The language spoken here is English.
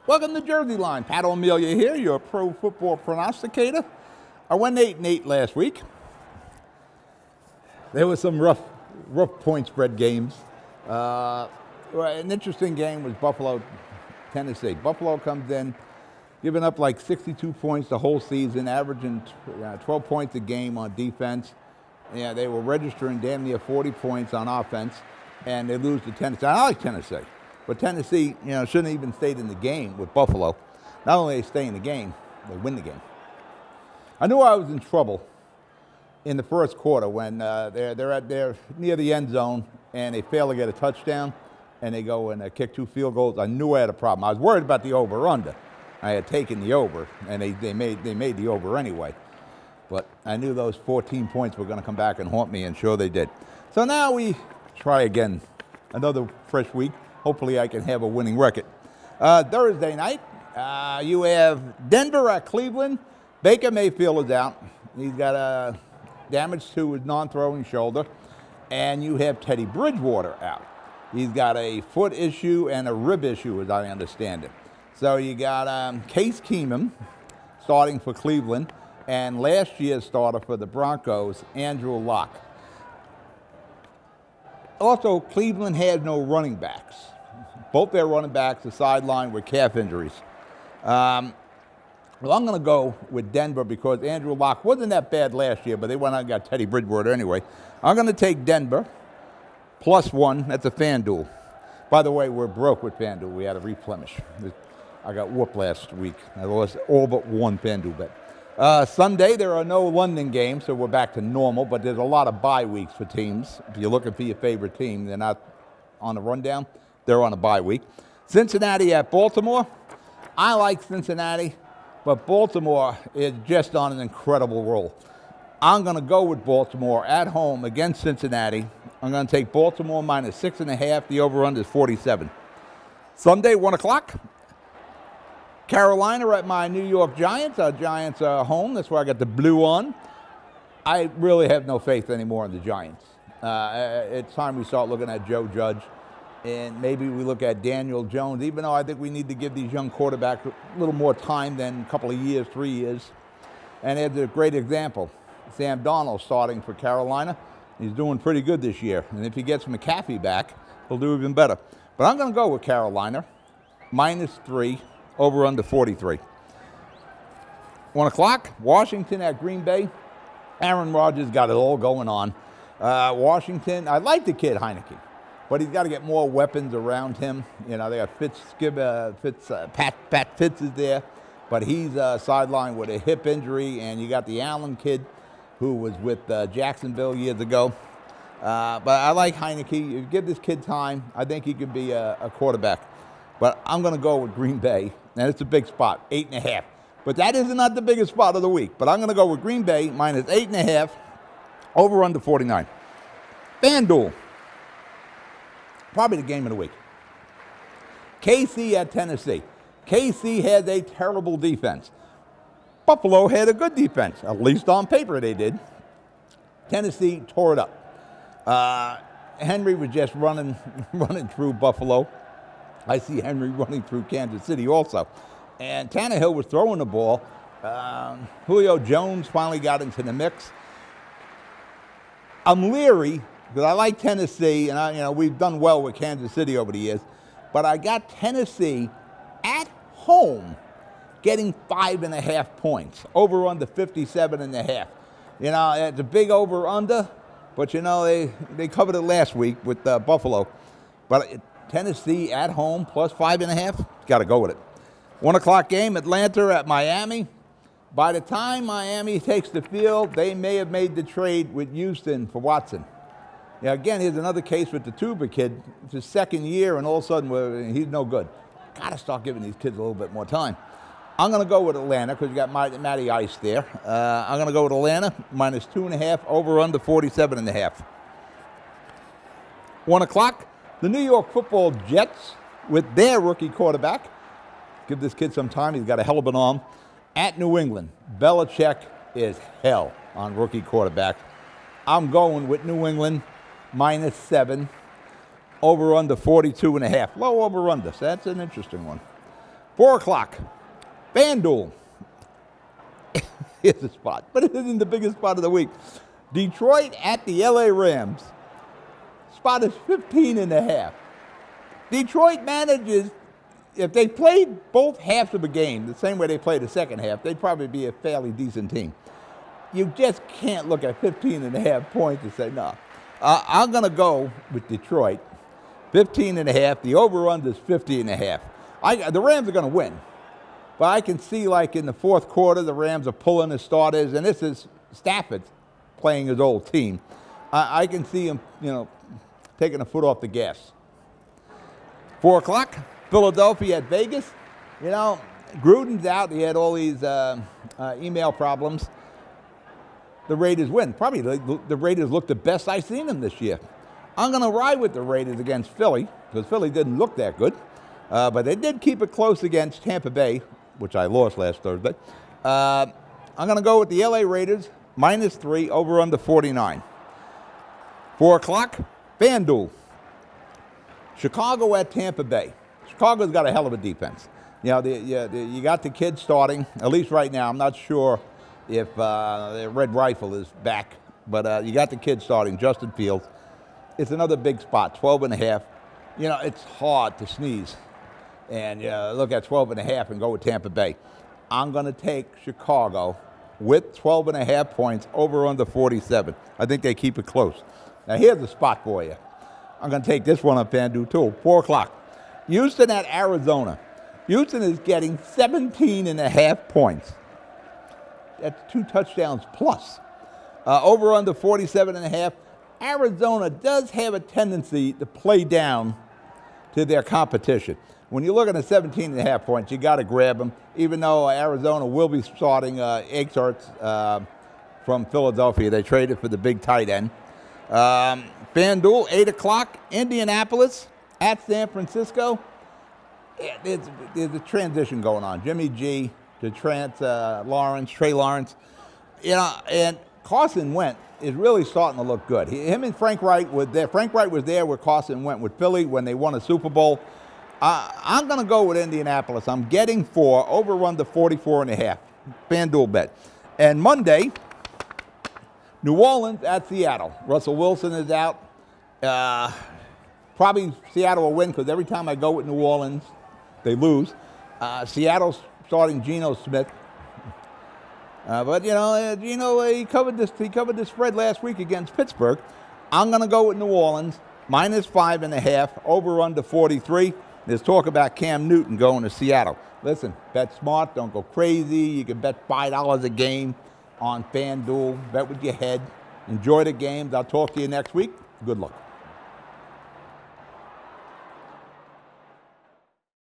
Welcome to Jersey Line. Pat O'Melia here, your pro football prognosticator. I went 8-8 last week. There was some rough point spread games. An interesting game was Buffalo, Tennessee. Buffalo comes in, giving up like 62 points the whole season, averaging 12 points a game on defense. Yeah, they were registering damn near 40 points on offense, and they lose to Tennessee. I like Tennessee. But Tennessee, shouldn't have even stayed in the game with Buffalo. Not only they stay in the game, they win the game. I knew I was in trouble in the first quarter when they're near the end zone and they fail to get a touchdown and they go and kick 2 field goals. I knew I had a problem. I was worried about the over/under. I had taken the over, and they made the over anyway. But I knew those 14 points were going to come back and haunt me, and sure they did. So now we try again, another fresh week. Hopefully I can have a winning record. Thursday night, you have Denver at Cleveland. Baker Mayfield is out. He's got damage to his non-throwing shoulder. And you have Teddy Bridgewater out. He's got a foot issue and a rib issue, as I understand it. So you got Case Keenum starting for Cleveland, and last year's starter for the Broncos, Andrew Luck. Also, Cleveland had no running backs. Both their running backs are sidelined with calf injuries. Well, I'm going to go with Denver because Andrew Luck wasn't that bad last year, but they went out and got Teddy Bridgewater anyway. I'm going to take Denver +1. That's a FanDuel. By the way, we're broke with FanDuel. We had to replenish. I got whooped last week. I lost all but one FanDuel bet. Sunday, there are no London games, so we're back to normal, but there's a lot of bye weeks for teams. If you're looking for your favorite team, they're not on the rundown. They're on a bye week. Cincinnati at Baltimore. I like Cincinnati, but Baltimore is just on an incredible roll. I'm going to go with Baltimore at home against Cincinnati. I'm going to take Baltimore -6.5. The over-under is 47. Sunday, 1 o'clock. Carolina at my New York Giants. Our Giants are home. That's why I got the blue on. I really have no faith anymore in the Giants. It's time we start looking at Joe Judge. And maybe we look at Daniel Jones, even though I think we need to give these young quarterbacks a little more time than a couple of years, 3 years. And it's a great example. Sam Darnold starting for Carolina. He's doing pretty good this year. And if he gets McCaffrey back, he'll do even better. But I'm going to go with Carolina, -3, over under 43. 1 o'clock, Washington at Green Bay. Aaron Rodgers got it all going on. Washington, I like the kid Heineke. But he's got to get more weapons around him. They got Pat Fitz is there, but he's sidelined with a hip injury, and you got the Allen kid who was with Jacksonville years ago. But I like Heineke. You give this kid time, I think he could be a quarterback. But I'm going to go with Green Bay, and it's a big spot, 8.5. But that is not the biggest spot of the week. But I'm going to go with Green Bay, -8.5, over under 49. FanDuel. Probably the game of the week. KC at Tennessee. KC has a terrible defense. Buffalo had a good defense, at least on paper they did. Tennessee tore it up. Henry was just running through Buffalo. I see Henry running through Kansas City also. And Tannehill was throwing the ball. Julio Jones finally got into the mix. I'm leery because I like Tennessee, and we've done well with Kansas City over the years. But I got Tennessee at home getting 5.5 points, over under 57.5. It's a big over under, but they covered it last week with Buffalo. But Tennessee at home plus 5.5, got to go with it. 1 o'clock game, Atlanta at Miami. By the time Miami takes the field, they may have made the trade with Houston for Watson. Again, here's another case with the Tuba kid. It's his second year, and all of a sudden, he's no good. Got to start giving these kids a little bit more time. I'm going to go with Atlanta because you got Matty Ice there. I'm going to go with Atlanta, -2.5, over under 47.5. 1 o'clock, the New York Football Jets with their rookie quarterback. Give this kid some time. He's got a hell of an arm. At New England, Belichick is hell on rookie quarterback. I'm going with New England, -7, over under 42.5. Low over under, so that's an interesting one. 4 o'clock, FanDuel. Here's the spot, but it isn't the biggest spot of the week. Detroit at the LA Rams. Spot is 15.5. Detroit manages, if they played both halves of a game the same way they played the second half, they'd probably be a fairly decent team. You just can't look at 15.5 points and say, no. I'm going to go with Detroit. 15.5. The over-under is 50.5. The Rams are going to win. But I can see, like, in the fourth quarter, the Rams are pulling the starters, and this is Stafford playing his old team. I can see him, taking a foot off the gas. 4 o'clock, Philadelphia at Vegas. Gruden's out. He had all these email problems. The Raiders win. Probably the Raiders look the best I've seen them this year. I'm going to ride with the Raiders against Philly, because Philly didn't look that good. But they did keep it close against Tampa Bay, which I lost last Thursday. I'm going to go with the LA Raiders, -3, over under 49. 4 o'clock, FanDuel. Chicago at Tampa Bay. Chicago's got a hell of a defense. You got the kid starting, at least right now. I'm not sure if the Red Rifle is back, but you got the kid starting, Justin Fields. It's another big spot, 12.5. It's hard to sneeze and look at 12.5 and go with Tampa Bay. I'm going to take Chicago with 12.5 points, over under 47. I think they keep it close. Now, here's the spot for you. I'm going to take this one on FanDuel, too. 4 o'clock. Houston at Arizona. Houston is getting 17.5 points. That's 2 touchdowns plus. Over under 47.5. Arizona does have a tendency to play down to their competition. When you look at the 17.5 points, you got to grab them, even though Arizona will be starting Akers from Philadelphia. They traded for the big tight end. FanDuel, 8 o'clock, Indianapolis at San Francisco. There's a transition going on. Jimmy G to Trey Lawrence. And Carson Wentz is really starting to look good. Him and Frank Wright were there. Frank Wright was there where Carson went with Philly when they won a Super Bowl. I'm going to go with Indianapolis. I'm getting 4, over under 44.5. FanDuel bet. And Monday, New Orleans at Seattle. Russell Wilson is out. Probably Seattle will win because every time I go with New Orleans, they lose. Seattle's starting Geno Smith. But Geno, he covered the spread last week against Pittsburgh. I'm going to go with New Orleans, -5.5, over under 43. There's talk about Cam Newton going to Seattle. Listen, bet smart, don't go crazy. You can bet $5 a game on FanDuel. Bet with your head. Enjoy the games. I'll talk to you next week. Good luck.